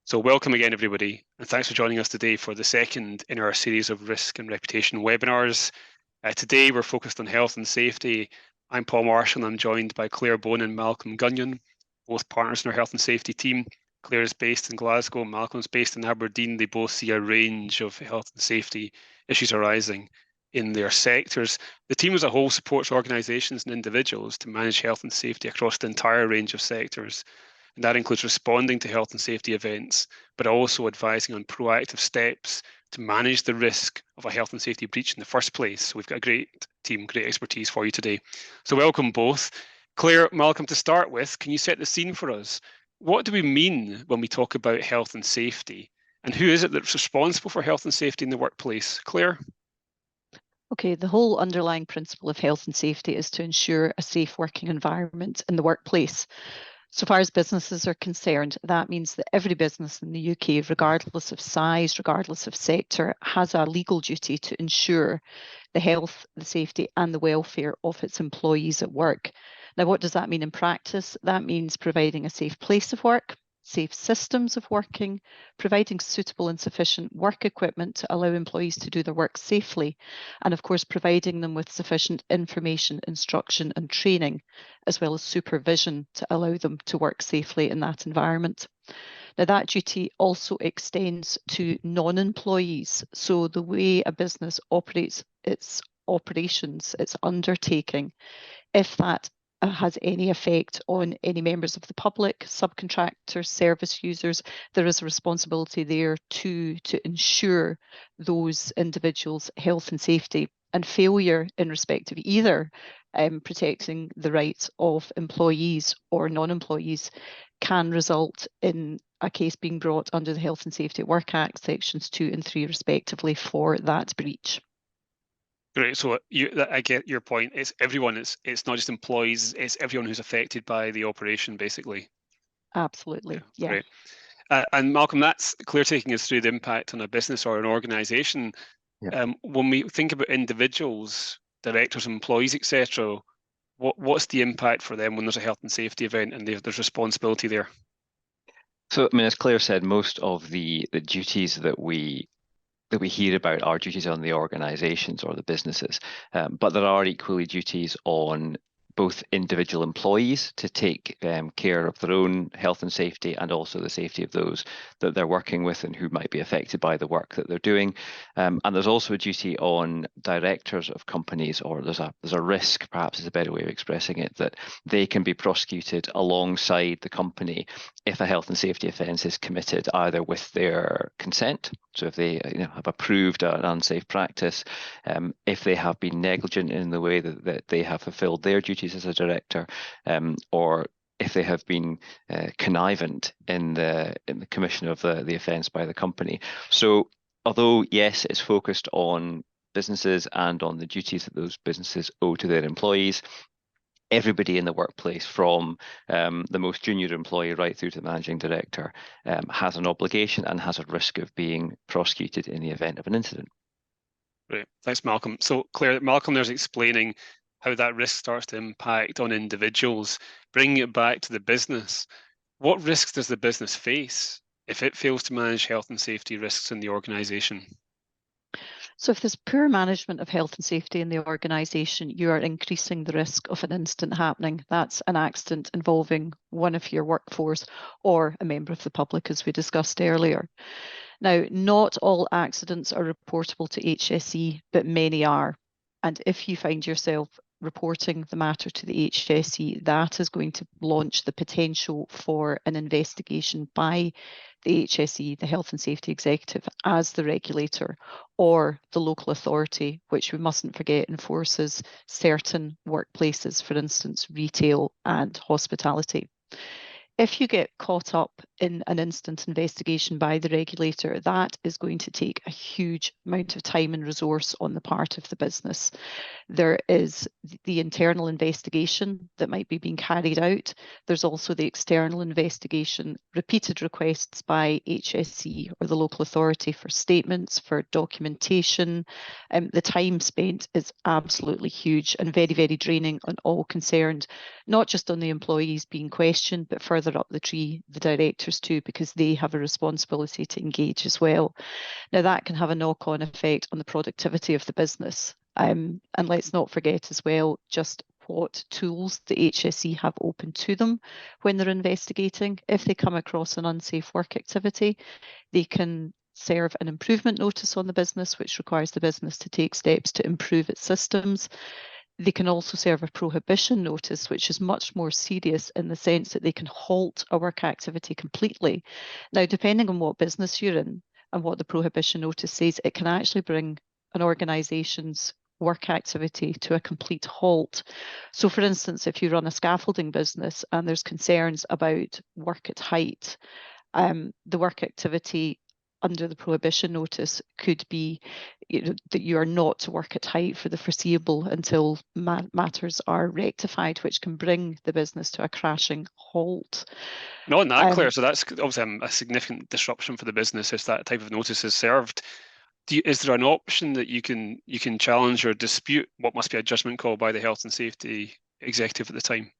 So welcome again, everybody, and thanks for joining us today for the second in our series of risk and reputation webinars. Today, we're focused on health and safety. I'm Paul Marshall, and I'm joined by Claire Bone and Malcolm Gunyon, both partners in our health and safety team. Claire is based in Glasgow, Malcolm's based in Aberdeen. They both see a range of health and safety issues arising in their sectors. The team as a whole supports organisations and individuals to manage health and safety across the entire range of sectors. And that includes responding to health and safety events, but also advising on proactive steps to manage the risk of a health and safety breach in the first place. So we've got a great team, great expertise for you today. So welcome both. Claire, Malcolm, to start with, can you set the scene for us? What do we mean when we talk about health and safety? And who is it that's responsible for health and safety in the workplace? Claire? Okay, the whole underlying principle of health and safety is to ensure a safe working environment in the workplace. So far as businesses are concerned, that means that every business in the UK, regardless of size, regardless of sector, has a legal duty to ensure the health, the safety, and the welfare of its employees at work. Now, what does that mean in practice? That means providing a safe place of work, safe systems of working, providing suitable and sufficient work equipment to allow employees to do their work safely, and of course, providing them with sufficient information, instruction, and training, as well as supervision to allow them to work safely in that environment. Now, that duty also extends to non-employees. So the way a business operates its operations, its undertaking, if that has any effect on any members of the public, subcontractors, service users, there is a responsibility there to ensure those individuals' health and safety. And failure in respect of either protecting the rights of employees or non-employees can result in a case being brought under the Health and Safety at Work Act, sections 2 and 3 respectively, for that breach. Great. So I get your point. It's everyone. It's not just employees. It's everyone who's affected by the operation, basically. Absolutely. Yeah. Great. And Malcolm, that's clear taking us through the impact on a business or an organisation. Yeah. When we think about individuals, directors, employees, etc., what's the impact for them when there's a health and safety event and there's responsibility there? So, I mean, as Claire said, most of the duties that we hear about are duties on the organisations or the businesses, but there are equally duties on both individual employees to take care of their own health and safety, and also the safety of those that they're working with and who might be affected by the work that they're doing. And there's also a duty on directors of companies, or there's a risk, perhaps is a better way of expressing it, that they can be prosecuted alongside the company if a health and safety offence is committed, either with their consent, so if they have approved an unsafe practice, if they have been negligent in the way that they have fulfilled their duties as a director, or if they have been connivant in the commission of the offence by the company. So although, yes, it's focused on businesses and on the duties that those businesses owe to their employees, everybody in the workplace, from the most junior employee right through to the managing director, has an obligation and has a risk of being prosecuted in the event of an incident. Great. Thanks, Malcolm. So Claire, Malcolm there's explaining how that risk starts to impact on individuals. Bringing it back to the business, what risks does the business face if it fails to manage health and safety risks in the organisation? So if there's poor management of health and safety in the organisation, you are increasing the risk of an incident happening. That's an accident involving one of your workforce or a member of the public, as we discussed earlier. Now, not all accidents are reportable to HSE, but many are. And if you find yourself reporting the matter to the HSE, that is going to launch the potential for an investigation by the HSE, the Health and Safety Executive, as the regulator, or the local authority, which we mustn't forget enforces certain workplaces, for instance, retail and hospitality. If you get caught up in an instant investigation by the regulator, that is going to take a huge amount of time and resource on the part of the business. There is the internal investigation that might be being carried out. There's also the external investigation, repeated requests by HSE or the local authority for statements, for documentation. The time spent is absolutely huge and very, very draining on all concerned, not just on the employees being questioned, but further further up the tree the directors to, because they have a responsibility to engage as well. Now, that can have a knock-on effect on the productivity of the business. And let's not forget as well just what tools the HSE have open to them when they're investigating. If they come across an unsafe work activity, they can serve an improvement notice on the business, which requires the business to take steps to improve its systems. They can also serve a prohibition notice, which is much more serious in the sense that they can halt a work activity completely. Now, depending on what business you're in and what the prohibition notice says, it can actually bring an organisation's work activity to a complete halt. So, for instance, if you run a scaffolding business and there's concerns about work at height, the work activity under the prohibition notice could be that you are not to work at height for the foreseeable until matters are rectified, which can bring the business to a crashing halt. And on that, Claire, so that's obviously a significant disruption for the business if that type of notice is served. Is there an option that you can challenge or dispute what must be a judgment call by the health and safety executive at the time?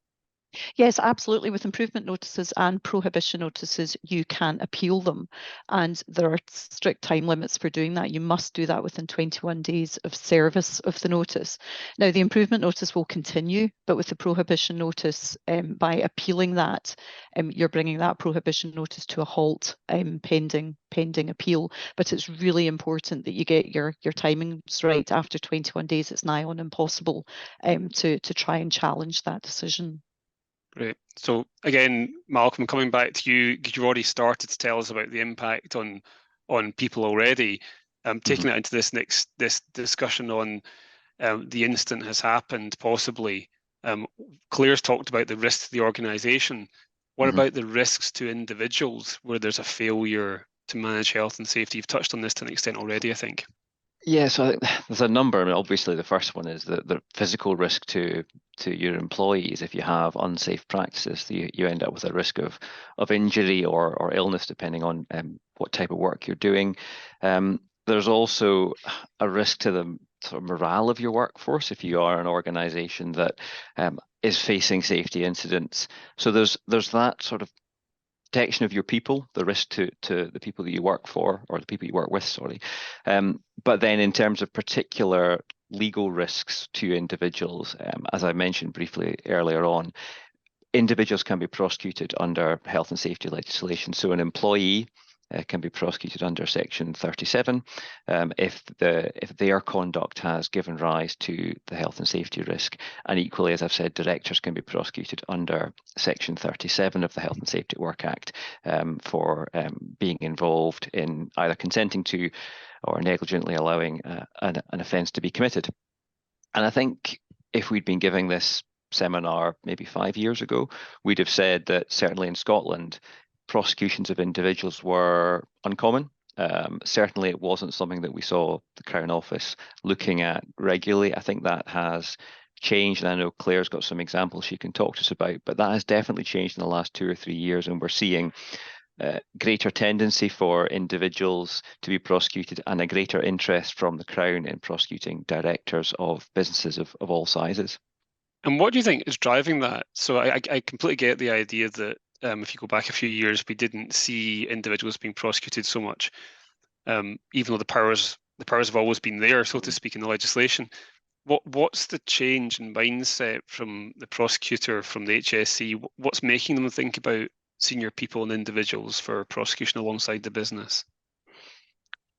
Yes, absolutely. With improvement notices and prohibition notices, you can appeal them. And there are strict time limits for doing that. You must do that within 21 days of service of the notice. Now, the improvement notice will continue, but with the prohibition notice, by appealing that, you're bringing that prohibition notice to a halt pending appeal. But it's really important that you get your timings right. After 21 days, it's nigh on impossible to try and challenge that decision. Great. So again, Malcolm, coming back to you, you've already started to tell us about the impact on people already. Taking that into this discussion on the incident has happened, possibly. Claire's talked about the risks to the organisation. What about the risks to individuals where there's a failure to manage health and safety? You've touched on this to an extent already, I think. Yeah, so I think there's a number. I mean, obviously, the first one is the physical risk to your employees. If you have unsafe practices, you end up with a risk of injury or illness, depending on what type of work you're doing. There's also a risk to the sort of morale of your workforce if you are an organisation that is facing safety incidents. So there's that sort of protection of your people, the risk to the people that you work for, or the people you work with, sorry. But then in terms of particular legal risks to individuals, as I mentioned briefly earlier on, individuals can be prosecuted under health and safety legislation. So an employee can be prosecuted under Section 37 if their conduct has given rise to the health and safety risk. And equally, as I've said, directors can be prosecuted under Section 37 of the Health and Safety at Work Act for being involved in either consenting to or negligently allowing an offence to be committed. And I think if we'd been giving this seminar maybe 5 years ago, we'd have said that certainly in Scotland, prosecutions of individuals were uncommon. Certainly it wasn't something that we saw the Crown Office looking at regularly. I think that has changed, and I know Claire's got some examples she can talk to us about, but that has definitely changed in the last 2 or 3 years, and we're seeing greater tendency for individuals to be prosecuted and a greater interest from the Crown in prosecuting directors of businesses of all sizes. And what do you think is driving that? So I completely get the idea that if you go back a few years, we didn't see individuals being prosecuted so much, even though the powers have always been there, so to speak, in the legislation. What's the change in mindset from the prosecutor, from the HSE? What's making them think about senior people and individuals for prosecution alongside the business?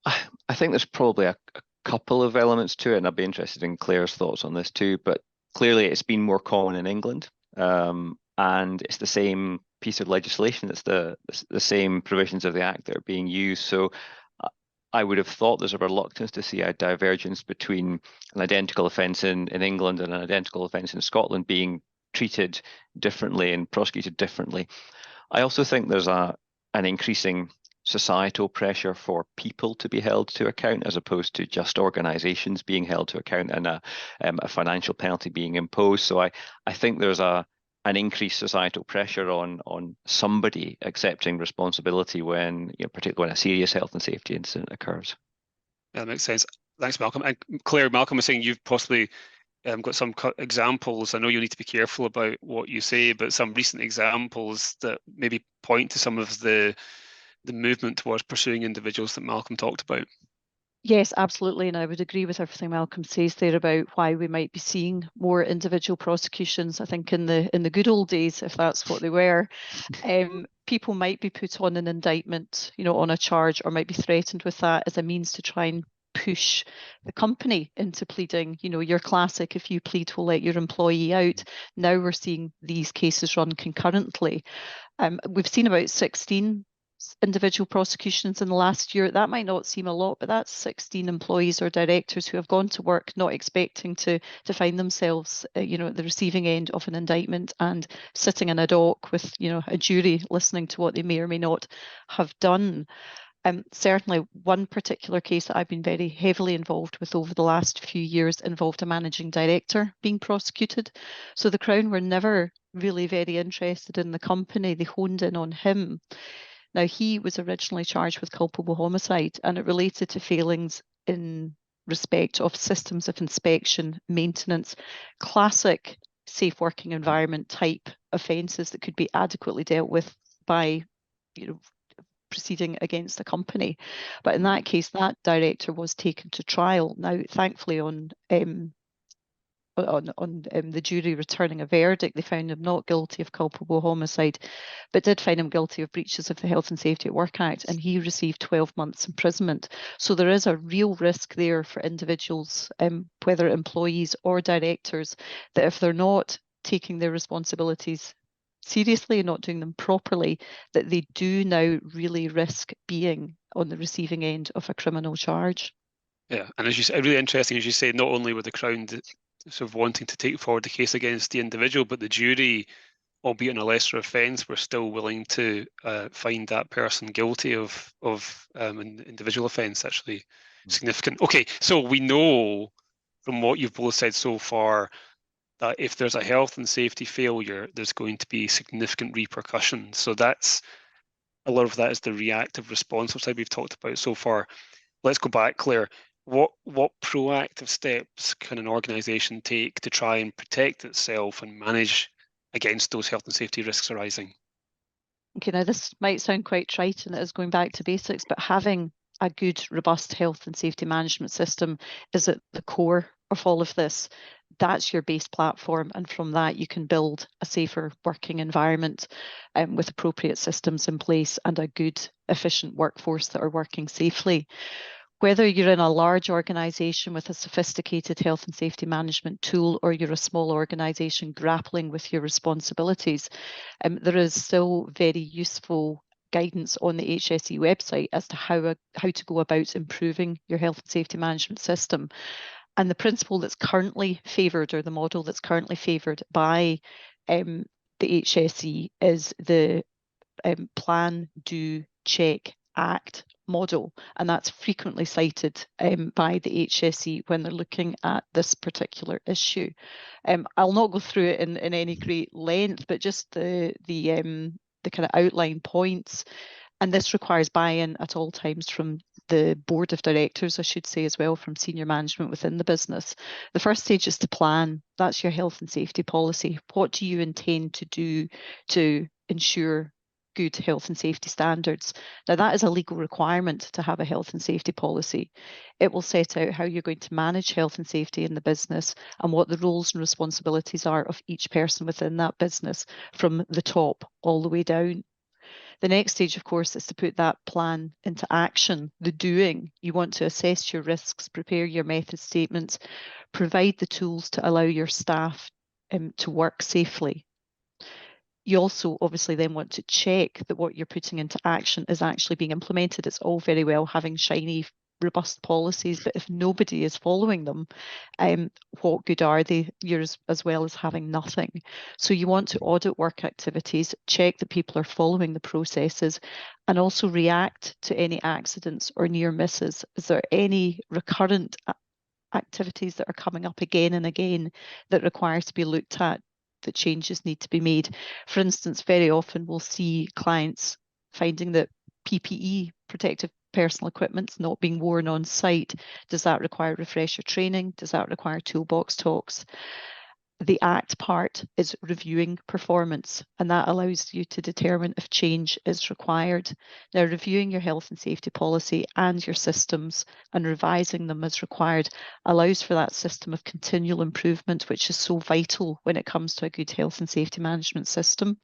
I think there's probably a couple of elements to it, and I'd be interested in Claire's thoughts on this too. But clearly, it's been more common in England, and it's the same piece of legislation. It's the same provisions of the Act that are being used. So I would have thought there's a reluctance to see a divergence between an identical offence in England and an identical offence in Scotland being treated differently and prosecuted differently. I also think there's an increasing societal pressure for people to be held to account as opposed to just organisations being held to account and a financial penalty being imposed. So I think there's an increased societal pressure on somebody accepting responsibility when, particularly when a serious health and safety incident occurs. Yeah, that makes sense. Thanks, Malcolm. And Claire, Malcolm was saying you've possibly got some examples. I know you need to be careful about what you say, but some recent examples that maybe point to some of the movement towards pursuing individuals that Malcolm talked about. Yes, absolutely. And I would agree with everything Malcolm says there about why we might be seeing more individual prosecutions. I think in the good old days, if that's what they were, people might be put on an indictment, on a charge, or might be threatened with that as a means to try and push the company into pleading. Your classic, if you plead, we'll let your employee out. Now we're seeing these cases run concurrently. We've seen about 16 individual prosecutions in the last year. That might not seem a lot, but that's 16 employees or directors who have gone to work not expecting to find themselves, at the receiving end of an indictment and sitting in a dock with, a jury listening to what they may or may not have done. Certainly one particular case that I've been very heavily involved with over the last few years involved a managing director being prosecuted. So the Crown were never really very interested in the company. They honed in on him. Now, he was originally charged with culpable homicide, and it related to failings in respect of systems of inspection, maintenance, classic safe working environment type offences that could be adequately dealt with by, proceeding against the company. But in that case, that director was taken to trial. Now, thankfully, on the jury returning a verdict, they found him not guilty of culpable homicide, but did find him guilty of breaches of the Health and Safety at Work Act, and he received 12 months imprisonment. So there is a real risk there for individuals, whether employees or directors, that if they're not taking their responsibilities seriously and not doing them properly, that they do now really risk being on the receiving end of a criminal charge. Yeah, and as you say, really interesting, as you say, not only were the Crown sort of wanting to take forward the case against the individual, but the jury, albeit in a lesser offence, were still willing to find that person guilty of an individual offence. Actually, significant. Okay, so we know from what you've both said so far that if there's a health and safety failure, there's going to be significant repercussions. So that's a lot of that is the reactive responsive side we've talked about so far. Let's go back, Claire. What proactive steps can an organisation take to try and protect itself and manage against those health and safety risks arising? Okay, now this might sound quite trite and it is going back to basics, but having a good, robust health and safety management system is at the core of all of this. That's your base platform, and from that you can build a safer working environment with appropriate systems in place and a good, efficient workforce that are working safely. Whether you're in a large organisation with a sophisticated health and safety management tool, or you're a small organisation grappling with your responsibilities, there is still very useful guidance on the HSE website as to how to go about improving your health and safety management system. And the principle that's currently favoured, or the model that's currently favoured by the HSE, is the plan, do, check, act model, and that's frequently cited by the HSE when they're looking at this particular issue. I'll not go through it in any great length, but just the kind of outline points, and this requires buy-in at all times from the board of directors, I should say, as well, from senior management within the business. The first stage is to plan. That's your health and safety policy. What do you intend to do to ensure good health and safety standards? Now, that is a legal requirement to have a health and safety policy. It will set out how you're going to manage health and safety in the business and what the roles and responsibilities are of each person within that business, from the top all the way down. The next stage, of course, is to put that plan into action, the doing. You want to assess your risks, prepare your method statements, provide the tools to allow your staff to work safely. You also obviously then want to check that what you're putting into action is actually being implemented. It's all very well having shiny, robust policies, but if nobody is following them, what good are they? You're as well as having nothing. So you want to audit work activities, check that people are following the processes, and also react to any accidents or near misses. Is there any recurrent activities that are coming up again and again that require to be looked at, that changes need to be made? For instance, very often we'll see clients finding that PPE, protective personal equipment's not being worn on site? Does that require refresher training? Does that require toolbox talks? The act part is reviewing performance, and that allows you to determine if change is required. Now, reviewing your health and safety policy and your systems and revising them as required allows for that system of continual improvement, which is so vital when it comes to a good health and safety management system.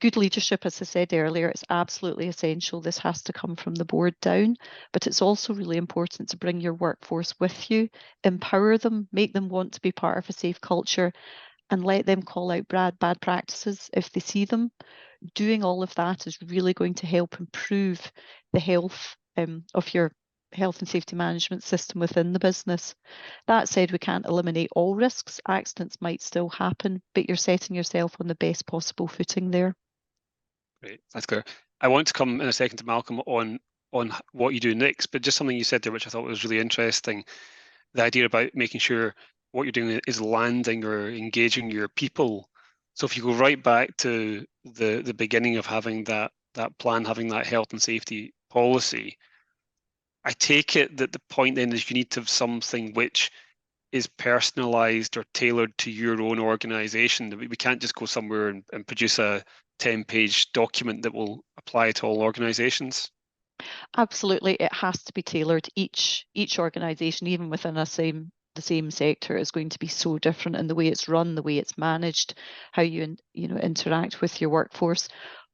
Good leadership, as I said earlier, it's absolutely essential. This has to come from the board down, but it's also really important to bring your workforce with you, empower them, make them want to be part of a safe culture, and let them call out bad practices if they see them. Doing all of that is really going to help improve the health of your health and safety management system within the business. That said, we can't eliminate all risks. Accidents might still happen, but you're setting yourself on the best possible footing there. Great, that's clear. I want to come in a second to Malcolm on what you do next, but just something you said there which I thought was really interesting, the idea about making sure what you're doing is landing or engaging your people. So if you go right back to the beginning of having that plan, having that health and safety policy, I take it that the point then is you need to have something which is personalized or tailored to your own organization. We can't just go somewhere and produce a 10-page document that will apply to all organizations. Absolutely, it has to be tailored. Each organization, even within the same sector, is going to be so different in the way it's run, the way it's managed, how you interact with your workforce.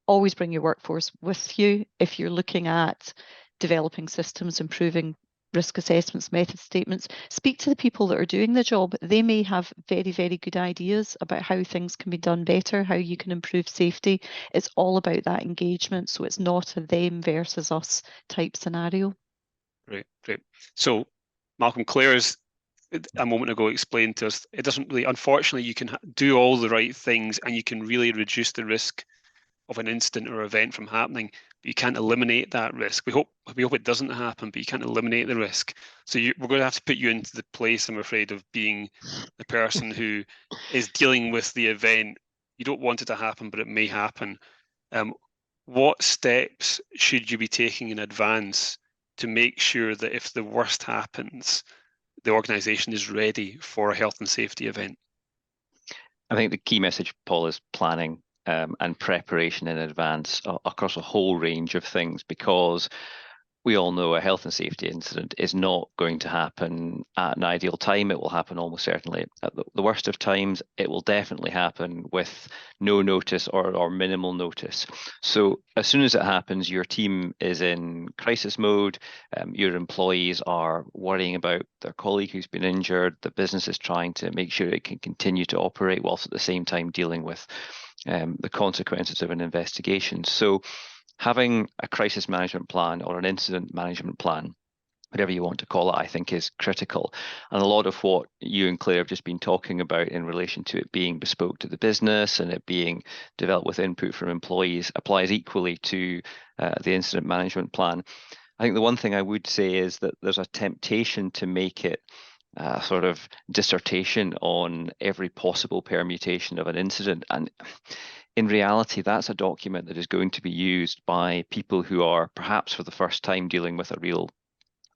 Always bring your workforce with you if you're looking at developing systems, improving risk assessments, method statements. Speak to the people that are doing the job. They may have very, very good ideas about how things can be done better, how you can improve safety. It's all about that engagement. So it's not a them versus us type scenario. Great. So Malcolm, Claire's a moment ago explained to us, it doesn't really, unfortunately, you can do all the right things and you can really reduce the risk of an incident or event from happening, but you can't eliminate that risk. We hope it doesn't happen, but you can't eliminate the risk. So we're going to have to put you into the place, I'm afraid, of being the person who is dealing with the event. You don't want it to happen, but it may happen. What steps should you be taking in advance to make sure that if the worst happens, the organisation is ready for a health and safety event? I think the key message, Paul, is planning and preparation in advance across a whole range of things, because we all know a health and safety incident is not going to happen at an ideal time. It will happen almost certainly at the worst of times. It will definitely happen with no notice or minimal notice. So as soon as it happens, your team is in crisis mode. Your employees are worrying about their colleague who's been injured. The business is trying to make sure it can continue to operate whilst at the same time dealing with the consequences of an investigation. So having a crisis management plan or an incident management plan, whatever you want to call it, I think is critical. And a lot of what you and Claire have just been talking about in relation to it being bespoke to the business and it being developed with input from employees applies equally to the incident management plan. I think the one thing I would say is that there's a temptation to make it a sort of dissertation on every possible permutation of an incident. And in reality, that's a document that is going to be used by people who are perhaps for the first time dealing with a real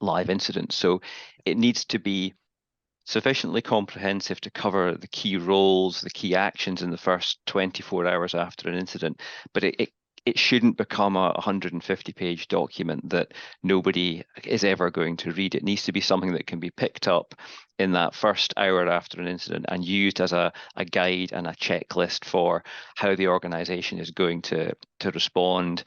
live incident. So it needs to be sufficiently comprehensive to cover the key roles, the key actions in the first 24 hours after an incident, but it shouldn't become a 150-page document that nobody is ever going to read. It needs to be something that can be picked up in that first hour after an incident and used as a guide and a checklist for how the organization is going to respond,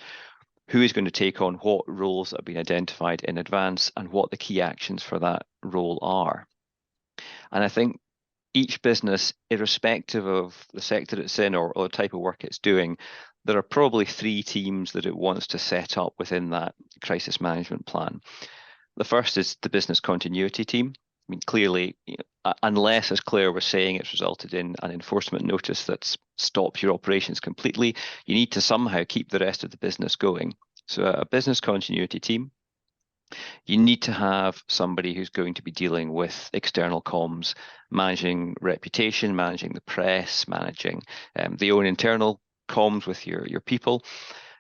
who is going to take on what roles that have been identified in advance, and what the key actions for that role are. And I think each business, irrespective of the sector it's in or the type of work it's doing, there are probably 3 teams that it wants to set up within that crisis management plan. The first is the business continuity team. I mean, clearly, unless, as Claire was saying, it's resulted in an enforcement notice that's stopped your operations completely, you need to somehow keep the rest of the business going. So a business continuity team. You need to have somebody who's going to be dealing with external comms, managing reputation, managing the press, managing the own internal comms with your people.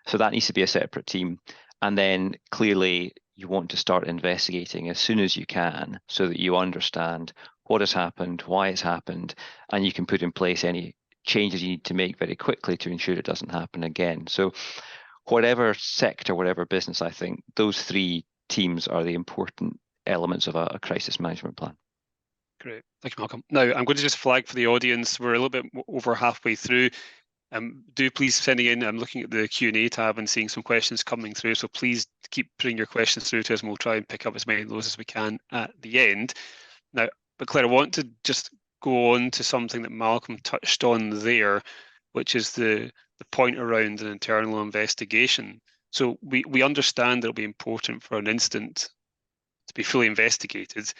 So that needs to be a separate team. And then clearly you want to start investigating as soon as you can so that you understand what has happened, why it's happened, and you can put in place any changes you need to make very quickly to ensure it doesn't happen again. So whatever sector, whatever business, I think those three teams are the important elements of a crisis management plan. Great. Thank you, Malcolm. Now, I'm going to just flag for the audience, we're a little bit over halfway through. Do please sending in, I'm looking at the Q&A tab and seeing some questions coming through, so please keep putting your questions through to us and we'll try and pick up as many of those as we can at the end. Now, but Claire, I want to just go on to something that Malcolm touched on there, which is the point around an internal investigation. So we understand that it'll be important for an incident to be fully investigated,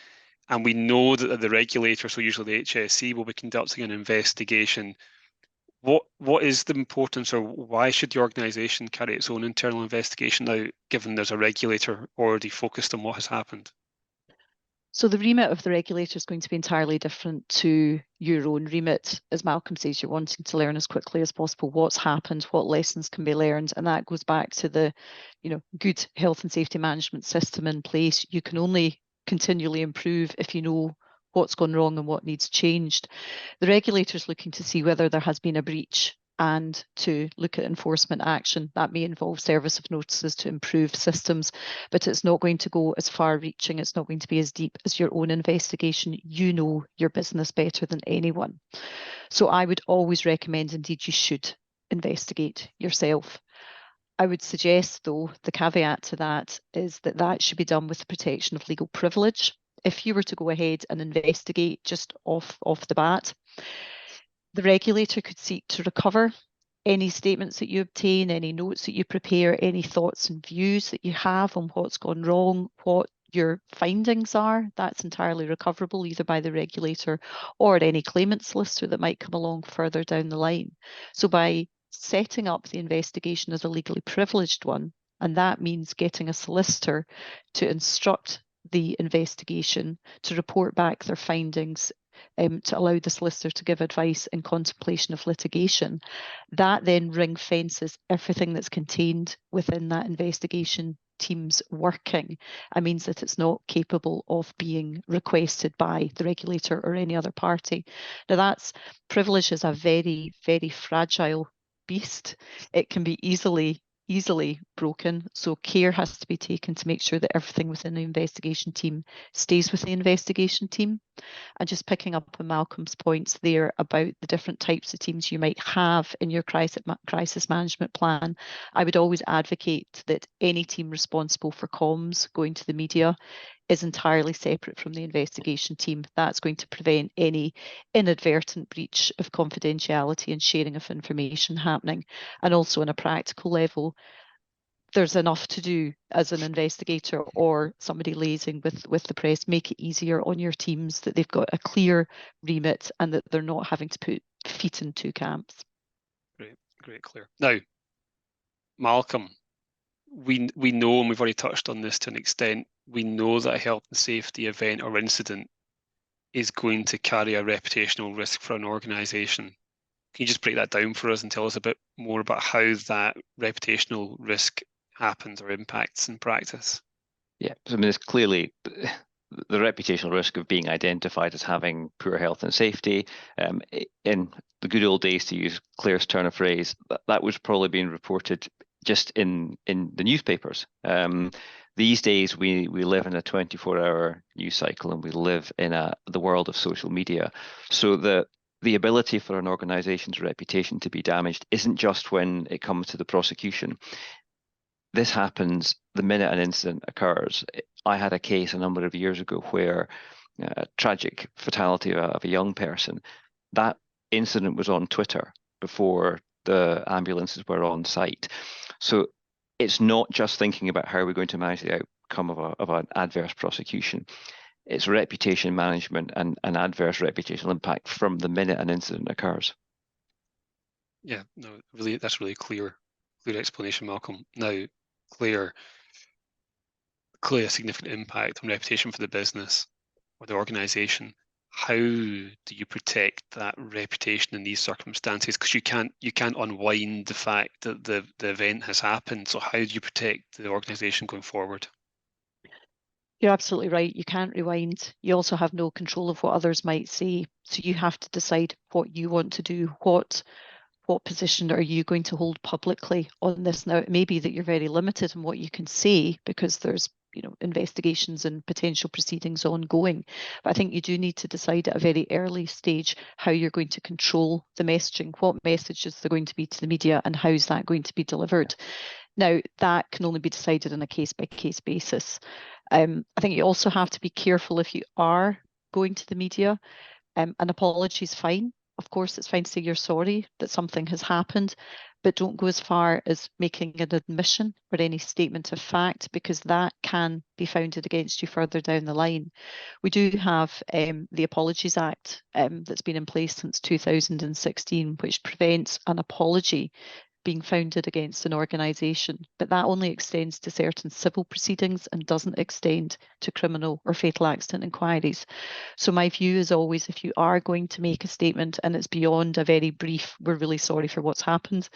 and we know that the regulator, so usually the HSE, will be conducting an investigation. What is the importance, or why should the organisation carry its own internal investigation now, given there's a regulator already focused on what has happened? So the remit of the regulator is going to be entirely different to your own remit. As Malcolm says, you're wanting to learn as quickly as possible what's happened, what lessons can be learned, and that goes back to the, good health and safety management system in place. You can only continually improve if you know what's gone wrong and what needs changed. The regulator is looking to see whether there has been a breach and to look at enforcement action. That may involve service of notices to improve systems, but it's not going to go as far reaching. It's not going to be as deep as your own investigation. You know your business better than anyone. So I would always recommend, indeed, you should investigate yourself. I would suggest, though, the caveat to that is that that should be done with the protection of legal privilege. If you were to go ahead and investigate just off the bat, the regulator could seek to recover any statements that you obtain, any notes that you prepare, any thoughts and views that you have on what's gone wrong, what your findings are. That's entirely recoverable either by the regulator or any claimant solicitor that might come along further down the line. So by setting up the investigation as a legally privileged one, and that means getting a solicitor to instruct the investigation, to report back their findings, to allow the solicitor to give advice in contemplation of litigation, that then ring fences everything that's contained within that investigation team's working and means that it's not capable of being requested by the regulator or any other party. Now, that's privilege is a very, very fragile beast. It can be easily broken, so care has to be taken to make sure that everything within the investigation team stays with the investigation team. And just picking up on Malcolm's points there about the different types of teams you might have in your crisis management plan, I would always advocate that any team responsible for comms going to the media is entirely separate from the investigation team. That's going to prevent any inadvertent breach of confidentiality and sharing of information happening. And also on a practical level, there's enough to do as an investigator or somebody liaising with the press. Make it easier on your teams, that they've got a clear remit and that they're not having to put feet in two camps. Great, Claire. Now, Malcolm, we know, and we've already touched on this to an extent, we know that a health and safety event or incident is going to carry a reputational risk for an organisation. Can you just break that down for us and tell us a bit more about how that reputational risk happens or impacts in practice? Yeah, so I mean, it's clearly the reputational risk of being identified as having poor health and safety. In the good old days, to use Claire's turn of phrase, that was probably being reported just in the newspapers. These days, we live in a 24-hour news cycle, and we live in the world of social media. So the ability for an organization's reputation to be damaged isn't just when it comes to the prosecution. This happens the minute an incident occurs. I had a case a number of years ago where a tragic fatality of a young person. That incident was on Twitter before the ambulances were on site. So it's not just thinking about how we're going to manage the outcome of an adverse prosecution. It's reputation management and an adverse reputational impact from the minute an incident occurs. Yeah, no, really, that's really clear explanation, Malcolm. Now, Claire, clearly a significant impact on reputation for the business or the organisation. how do you protect that reputation in these circumstances? Because you can't unwind the fact that the event has happened. So how do you protect the organisation going forward? You're absolutely right. You can't rewind. You also have no control of what others might say. So you have to decide what you want to do. What position are you going to hold publicly on this? Now, it may be that you're very limited in what you can say because there's investigations and potential proceedings ongoing. But I think you do need to decide at a very early stage how you're going to control the messaging, what messages are going to be to the media, and how's that going to be delivered. Now, that can only be decided on a case-by-case basis. I think you also have to be careful if you are going to the media. An apology is fine. Of course, it's fine to say you're sorry that something has happened, but don't go as far as making an admission or any statement of fact, because that can be founded against you further down the line. We do have the Apologies Act that's been in place since 2016, which prevents an apology being founded against an organisation, but that only extends to certain civil proceedings and doesn't extend to criminal or fatal accident inquiries. So my view is always, if you are going to make a statement and it's beyond a very brief, we're really sorry for what's happened,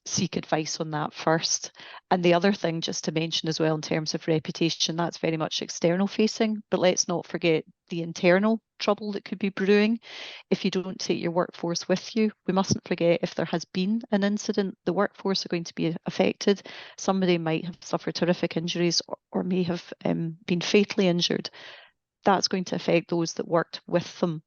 seek advice on that first. And the other thing just to mention as well in terms of reputation, that's very much external facing, but let's not forget the internal trouble that could be brewing if you don't take your workforce with you. We mustn't forget, if there has been an incident, the workforce are going to be affected. Somebody might have suffered horrific injuries or may have been fatally injured. That's going to affect those that worked with them.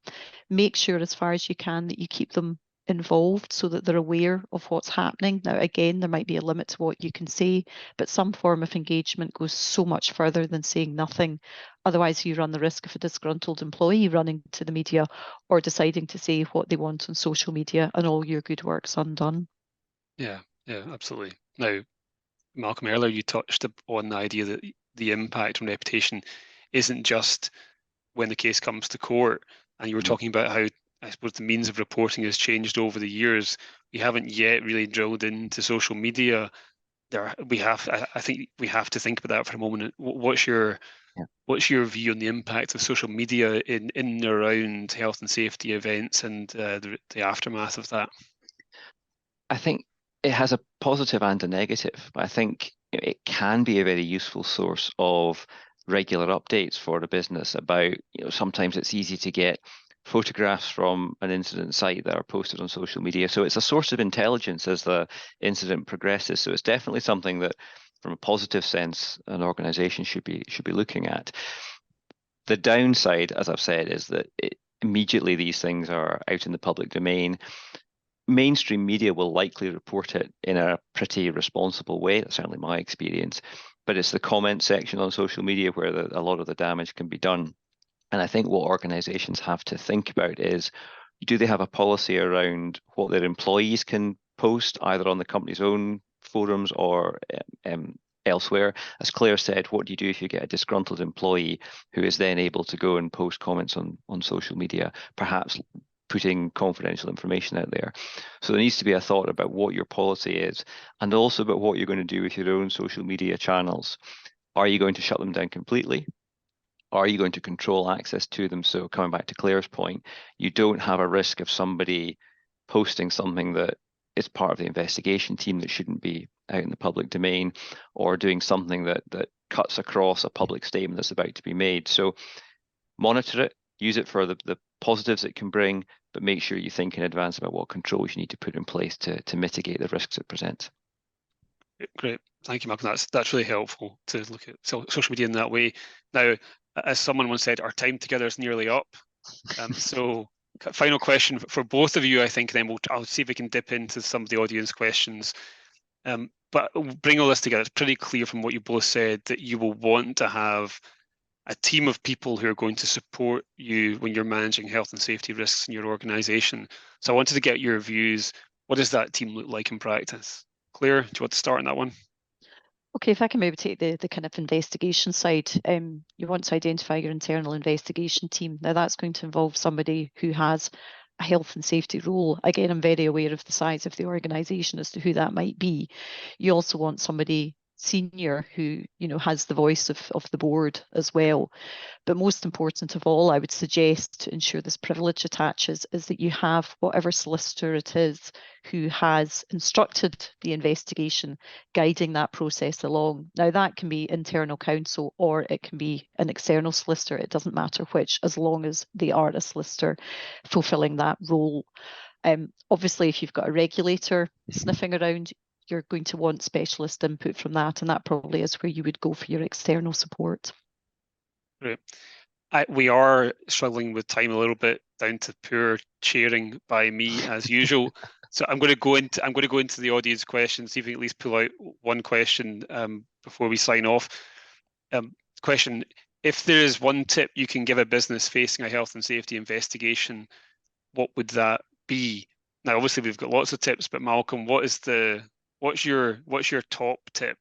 Make sure as far as you can that you keep them involved so that they're aware of what's happening. Now, again, there might be a limit to what you can say, but some form of engagement goes so much further than saying nothing. Otherwise, you run the risk of a disgruntled employee running to the media or deciding to say what they want on social media, and all your good work's undone. Yeah, absolutely. Now, Malcolm, earlier you touched on the idea that the impact on reputation isn't just when the case comes to court, and you were talking about how, I suppose, the means of reporting has changed over the years. We haven't yet really drilled into social media. I think we have to think about that for a moment. What's your view on the impact of social media in and around health and safety events and the aftermath of that? I think it has a positive and a negative. I think it can be a very useful source of regular updates for a business about, sometimes it's easy to get photographs from an incident site that are posted on social media. So it's a source of intelligence as the incident progresses. So it's definitely something that, from a positive sense, an organization should be looking at. The downside, as I've said, is that immediately these things are out in the public domain, mainstream media will likely report it in a pretty responsible way. That's certainly my experience. But it's the comment section on social media where a lot of the damage can be done. And I think what organizations have to think about is, do they have a policy around what their employees can post, either on the company's own forums or elsewhere? As Claire said, what do you do if you get a disgruntled employee who is then able to go and post comments on social media, perhaps putting confidential information out there? So there needs to be a thought about what your policy is, and also about what you're going to do with your own social media channels. Are you going to shut them down completely? Are you going to control access to them? So coming back to Claire's point, you don't have a risk of somebody posting something that is part of the investigation team that shouldn't be out in the public domain, or doing something that cuts across a public statement that's about to be made. So monitor it, use it for the positives it can bring, but make sure you think in advance about what controls you need to put in place to mitigate the risks it presents. Great, thank you, Malcolm. That's really helpful to look at social media in that way. Now, as someone once said, our time together is nearly up. So, final question for both of you, I think. Then I'll see if we can dip into some of the audience questions. But bring all this together. It's pretty clear from what you both said that you will want to have a team of people who are going to support you when you're managing health and safety risks in your organisation. So I wanted to get your views. What does that team look like in practice? Claire, do you want to start on that one? Okay, if I can maybe take the kind of investigation side, you want to identify your internal investigation team. Now that's going to involve somebody who has a health and safety role. Again, I'm very aware of the size of the organisation as to who that might be. You also want somebody senior who, has the voice of the board as well. But most important of all, I would suggest, to ensure this privilege attaches, is that you have whatever solicitor it is who has instructed the investigation guiding that process along. Now, that can be internal counsel or it can be an external solicitor. It doesn't matter which, as long as they are a solicitor fulfilling that role. Obviously, if you've got a regulator sniffing around, you're going to want specialist input from that, and that probably is where you would go for your external support. Great. We are struggling with time a little bit, down to poor chairing by me as usual. So I'm going to go into the audience questions, see if we can at least pull out one question before we sign off. Question: if there is one tip you can give a business facing a health and safety investigation, what would that be? Now, obviously, we've got lots of tips, but Malcolm, what's your top tip?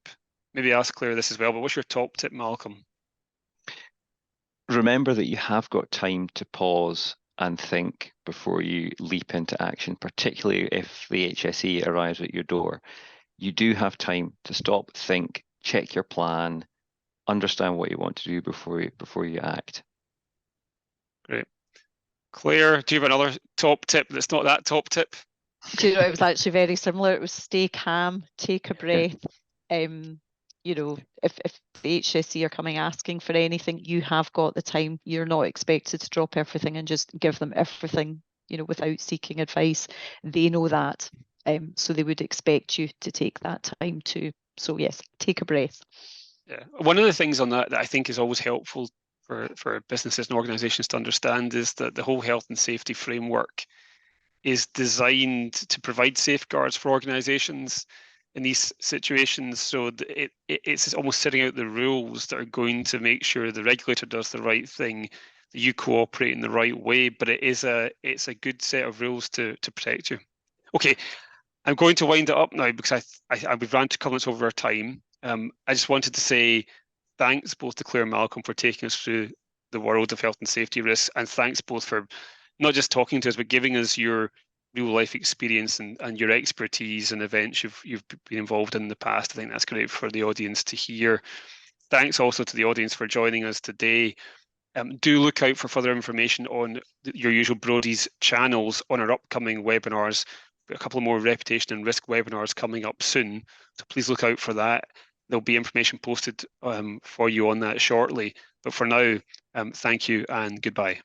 Maybe ask Claire this as well, but what's your top tip, Malcolm? Remember that you have got time to pause and think before you leap into action, particularly if the HSE arrives at your door. You do have time to stop, think, check your plan, understand what you want to do before you act. Great. Claire, do you have another top tip that's not that top tip? Do you know, it was actually very similar. It was stay calm, take a breath. If the HSE are coming asking for anything, you have got the time. You're not expected to drop everything and just give them everything, without seeking advice. They know that. So they would expect you to take that time too. So yes, take a breath. Yeah. One of the things on that I think is always helpful for businesses and organisations to understand is that the whole health and safety framework is designed to provide safeguards for organisations in these situations. So it's almost setting out the rules that are going to make sure the regulator does the right thing, that you cooperate in the right way, but it's a good set of rules to protect you. Okay, I'm going to wind it up now because we've ran to comments over our time. I just wanted to say thanks both to Claire and Malcolm for taking us through the world of health and safety risks, and thanks both for not just talking to us, but giving us your real life experience and your expertise in events you've been involved in the past. I think that's great for the audience to hear. Thanks also to the audience for joining us today. Do look out for further information on your usual Brodies channels on our upcoming webinars. A couple of more reputation and risk webinars coming up soon, so please look out for that. There'll be information posted for you on that shortly. But for now, thank you and goodbye.